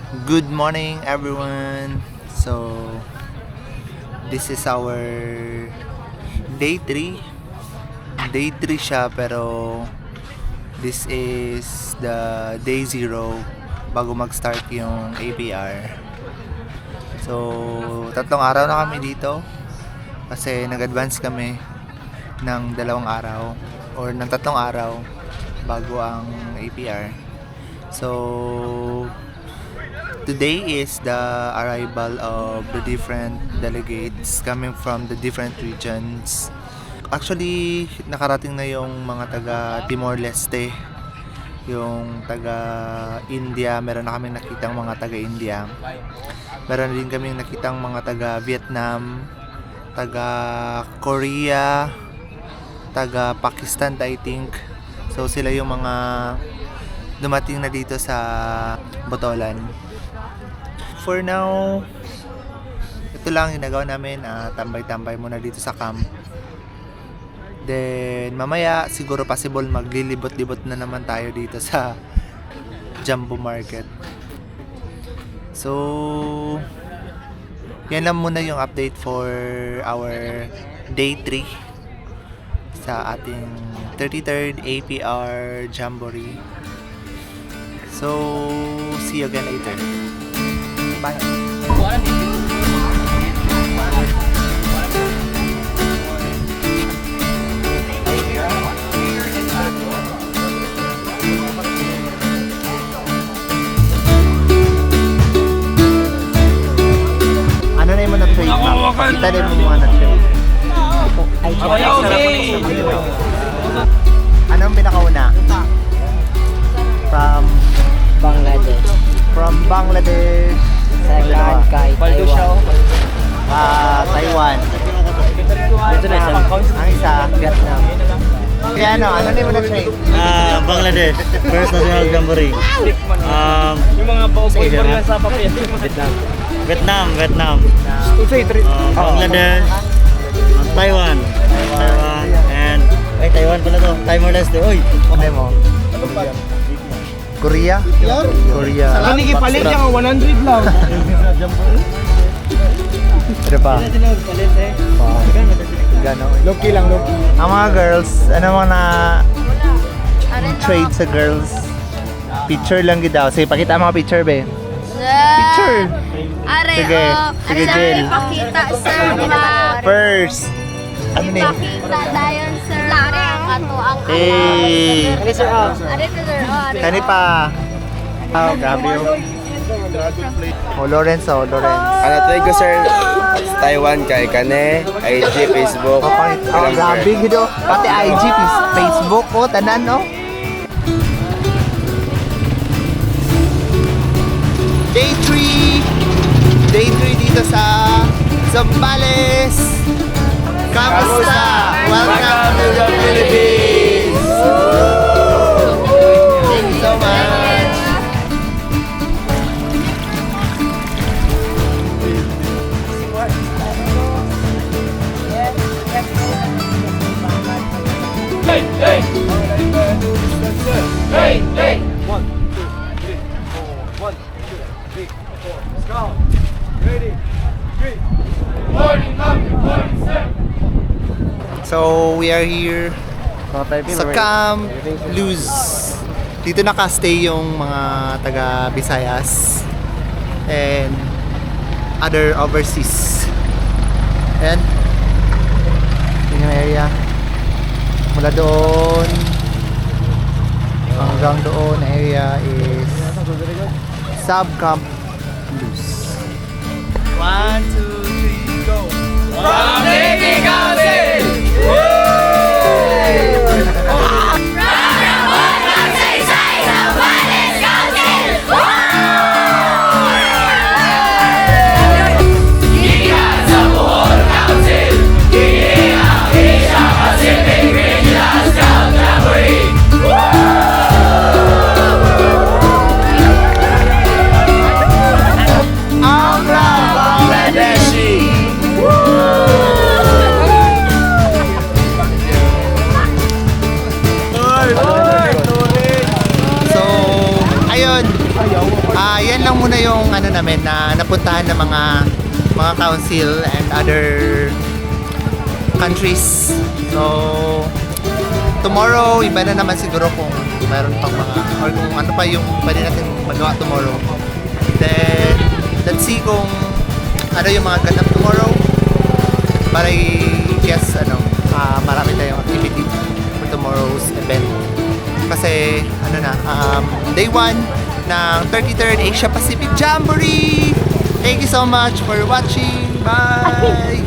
Good morning everyone. So this is our day 3. Day 3 siya pero this is the day 0 bago mag-start yung APR. So 3 araw na kami dito kasi nag-advance kami ng 2 araw or ng 3 araw bago ang APR. So today is the arrival of the different delegates coming from the different regions. Actually, nakarating na yung mga taga Timor-Leste, yung taga India, meron na kaming nakitang mga taga India. Meron din kaming nakitang mga taga Vietnam, taga Korea, taga Pakistan, I think. So sila yung mga dumating na dito sa Botolan. For now, ito lang ginagawa namin, tambay-tambay muna dito sa camp. Then mamaya siguro possible maglilibot-libot na naman tayo dito sa Jumbo Market. So yan lang muna yung update for our day 3 sa ating 33rd APR Jamboree. So see you again later. Bye. Ano na yung mga trade map? Kita din mo mga na-trade. Anong pinakauna? From Bangladesh. Second kay Taiwan. Taiwan. Ito na isa. Ang isa, Vietnam. kaya ano na yung na-trade? Bangladesh, first national jamboree. Yung mga boy lang sa papel. Vietnam. Bangladesh, Taiwan, and Taiwan pala to. Timor-Leste. Oy, Ano mo? Korea? Korea. Ano palit niya 100 lang. Ano pa? Wow. Gano'n. Loki lang, Loki. Ang mga girls, ano mga na trade sa girls? Picture lang gid daw. Sige, pakita ang mga picture, be. Picture. Are, Sige, sige, Jill. Ipakita, sir. First. Ano ni? Ipakita dayon, sir. Kato ang Hey. Ano sir? Are, sir. Kani pa. Oh, grabe yun. Oh, Lawrence. Ano try ko sir? Taiwan kay Kane, IG, Facebook. Oh, grabe gido. Pati IG, Facebook ko, tanan, no? Day 3 dito sa Zambales. Kamusta? Welcome to the Philippines! Thank you so much! So we are here sa Camp Luz. Dito nakastay yung mga taga Visayas and other overseas. And yun yung area. Mula doon hanggang doon area is Sub-Camp Luz. 1, 2, 3, go! From Navy Council! Asia-Pacific Regional Scout Jamboree! Bangladeshi! lang muna yung ano namin na napuntahan ng mga council and other countries. So tomorrow iba na naman siguro kung mayroon pang mga or kung ano pa yung pwede natin magawa tomorrow. Then let's see kung ano yung mga ganap tomorrow para i-guess marami tayong activity for tomorrow's event. Kasi day 1 ng 33rd Asia-Pacific Jamboree. Thank you so much for watching. Bye!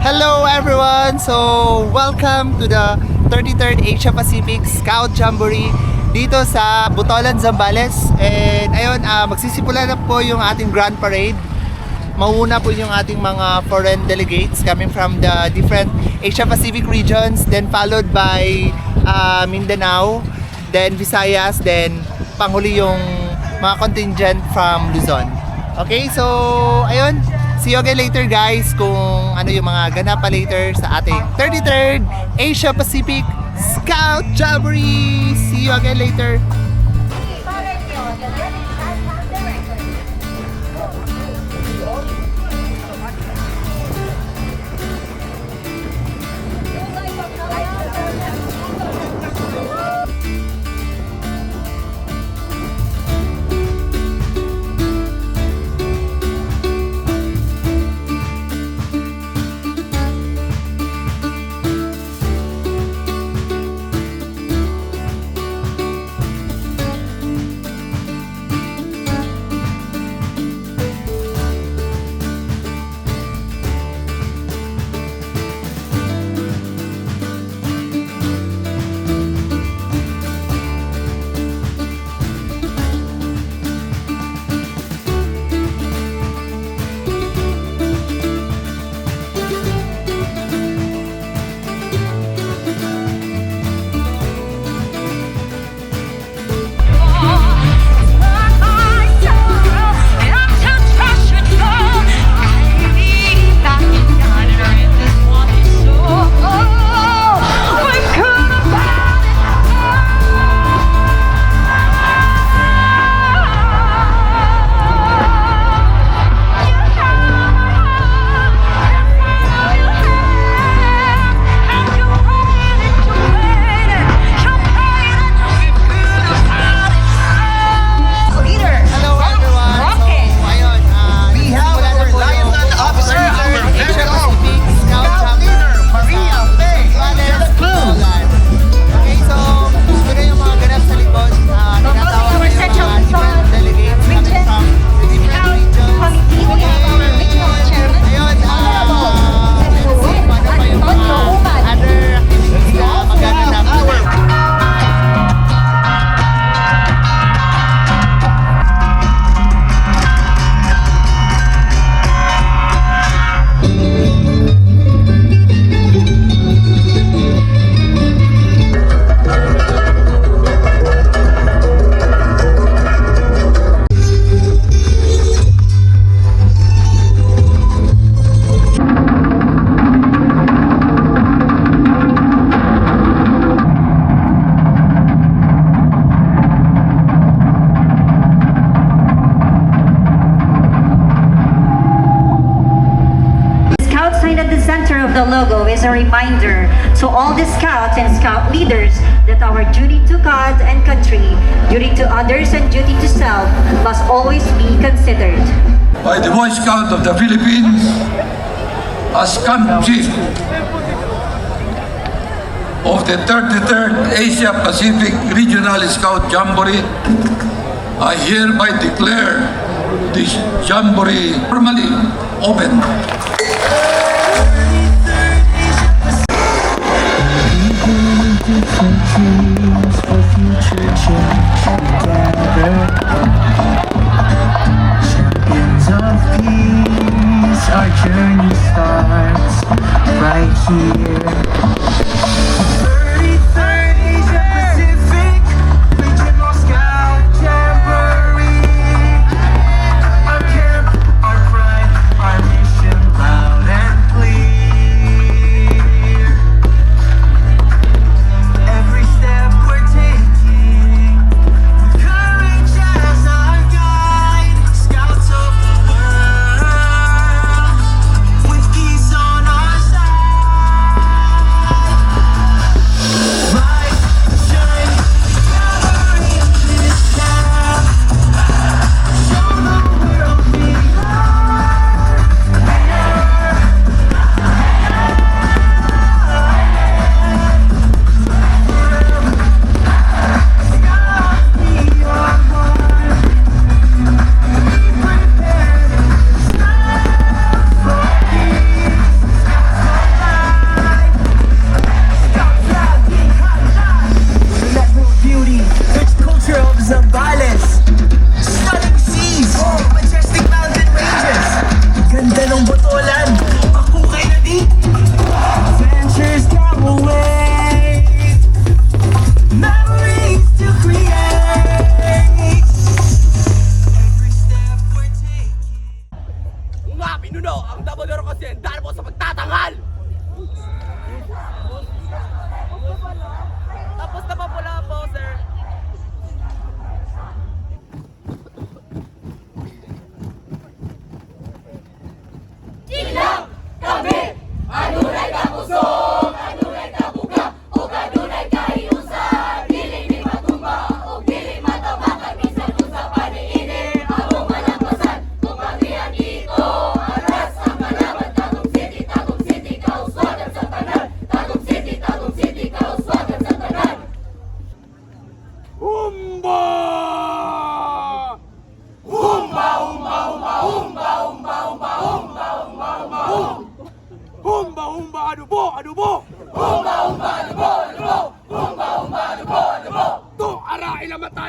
Hello everyone! So, welcome to the 33rd Asia-Pacific Scout Jamboree dito sa Butolan, Zambales. And ayun, magsisimula na po yung ating Grand Parade. Mauna po yung ating mga foreign delegates coming from the different Asia-Pacific regions, then followed by Mindanao, then Visayas, then panghuli yung mga contingent from Luzon. Okay, so ayun. See you again later guys kung ano yung mga ganap pa later sa ating 33rd Asia-Pacific Scout Jamboree. See you again later. the logo is a reminder to all the scouts and scout leaders that our duty to God and country, duty to others and duty to self must always be considered. By the Boy Scout of the Philippines, as Camp Chief of the 33rd Asia-Pacific Regional Scout Jamboree, I hereby declare this Jamboree formally open. Champions of peace, our journey starts right here. 33rd Asia-Pacific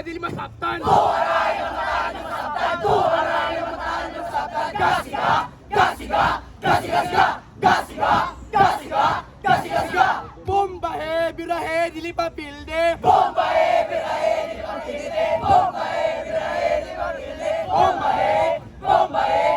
dili masabtan. Tuharay ang mata, dili masabtan. Tuharay ang mata, dili masabtan. Gasiga, gasiga, gasiga, gasiga, gasiga, gasiga, gasiga. Bombahe, birahe, dili papilde. Bombahe, birahe, dili papilde. Bombahe, birahe, dili papilde. Bombahe, bombahe.